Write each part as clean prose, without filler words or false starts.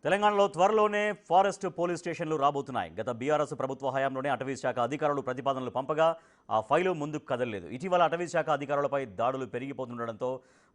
తెలంగాణలో త్వరలోనే forest police స్టేషన్లు రాబోతున్నాయి. గత బీఆర్ఎస్ ప్రభుత్వ హయాంలోనే అటవీ శాఖ అధికారులు ప్రతిపాదనలు పంపగా ఆ ఫైలు ముందుకు కదలలేదు. ఇటీవల అటవీ శాఖ అధికారులపై దాడులు పెరిగిపోతుండటంతో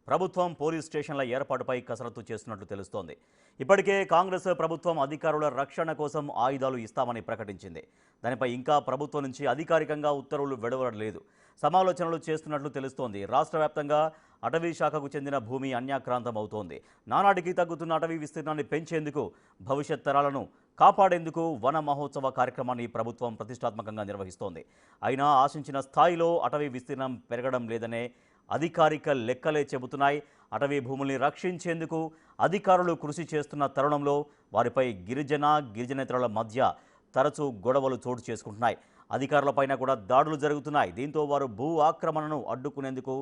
ప్రభుత్వం పోలీస్ స్టేషన్ల ఏర్పాటుపై కసరత్తు చేస్తున్నట్లు తెలుస్తోంది. ఇప్పటికే కాంగ్రెస్ ప్రభుత్వం అధికారుల రక్షణ కోసం ఆయుధాలు ఇస్తామని ప్రకటించింది. దానిపై ఇంకా ప్రభుత్వం నుంచి అధికారికంగా ఉత్తర్వులు వెలువడలేదు. సమాలోచనలు చేస్తున్నట్లు తెలుస్తోంది. రాష్ట్ర వ్యాప్తంగా అటవీ శాఖకు చెందిన భూమి అన్యాక్రాంతం అవుతోంది. నానాటికి తగ్గుతున్న అటవీ విస్తీర్ణాన్ని పెంచేందుకు, భవిష్యత్ తరాలను కాపాడేందుకు వన మహోత్సవ కార్యక్రమాన్ని ప్రభుత్వం ప్రతిష్టాత్మకంగా నిర్వహిస్తోంది. అయినా ఆశించిన స్థాయిలో అటవీ విస్తీర్ణం పెరగడం లేదనే అధికారిక లెక్కలే చెబుతున్నాయి. అటవీ భూముల్ని రక్షించేందుకు అధికారులు కృషి చేస్తున్న తరుణంలో వారిపై గిరిజనేతరుల మధ్య తరచూ గొడవలు చోటు చేసుకుంటున్నాయి. అధికారులపైన కూడా దాడులు జరుగుతున్నాయి. దీంతో వారు భూ ఆక్రమణను అడ్డుకునేందుకు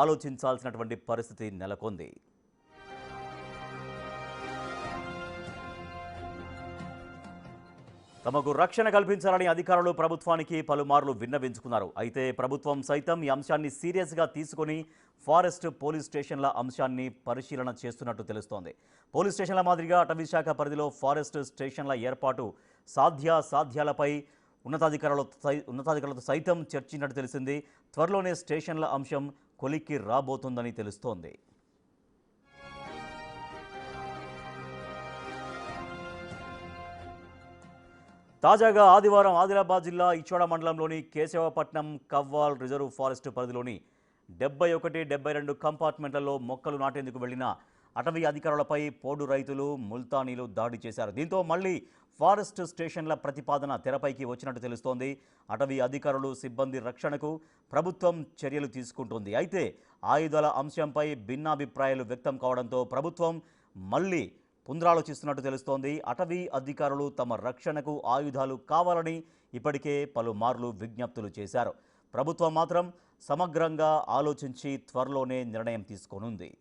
ఆలోచించాల్సినటువంటి పరిస్థితి నెలకొంది. తమకు రక్షణ కల్పించాలని అధికారులు ప్రభుత్వానికి పలుమార్లు విన్నవించుకున్నారు. అయితే ప్రభుత్వం సైతం ఈ అంశాన్ని సీరియస్గా తీసుకుని ఫారెస్ట్ పోలీస్ స్టేషన్ల అంశాన్ని పరిశీలన చేస్తున్నట్టు తెలుస్తోంది. పోలీస్ స్టేషన్ల మాదిరిగా అటవీశాఖ పరిధిలో ఫారెస్ట్ స్టేషన్ల ఏర్పాటు సాధ్యాలపై ఉన్నతాధికారులతో సైతం చర్చించినట్టు తెలిసింది. త్వరలోనే స్టేషన్ల అంశం కొలిక్కి రాబోతుందని తెలుస్తోంది. తాజాగా ఆదివారం ఆదిలాబాద్ జిల్లా ఇచ్చోడ మండలంలోని కేశవపట్నం కవ్వాల్ రిజర్వ్ ఫారెస్ట్ పరిధిలోని 71, 72 కంపార్ట్మెంట్లలో మొక్కలు నాటేందుకు వెళ్లిన అటవీ అధికారులపై పోడు రైతులు, ముల్తానీలు దాడి చేశారు. దీంతో మళ్లీ ఫారెస్ట్ స్టేషన్ల ప్రతిపాదన తెరపైకి వచ్చినట్టు తెలుస్తోంది. అటవీ అధికారులు, సిబ్బంది రక్షణకు ప్రభుత్వం చర్యలు తీసుకుంటోంది. అయితే ఆయుధాల అంశంపై భిన్నాభిప్రాయాలు వ్యక్తం కావడంతో ప్రభుత్వం మళ్లీ పునరాలోచిస్తున్నట్టు తెలుస్తోంది. అటవీ అధికారులు తమ రక్షణకు ఆయుధాలు కావాలని ఇప్పటికే పలుమార్లు విజ్ఞప్తులు చేశారు. ప్రభుత్వం మాత్రం సమగ్రంగా ఆలోచించి త్వరలోనే నిర్ణయం తీసుకోనుంది.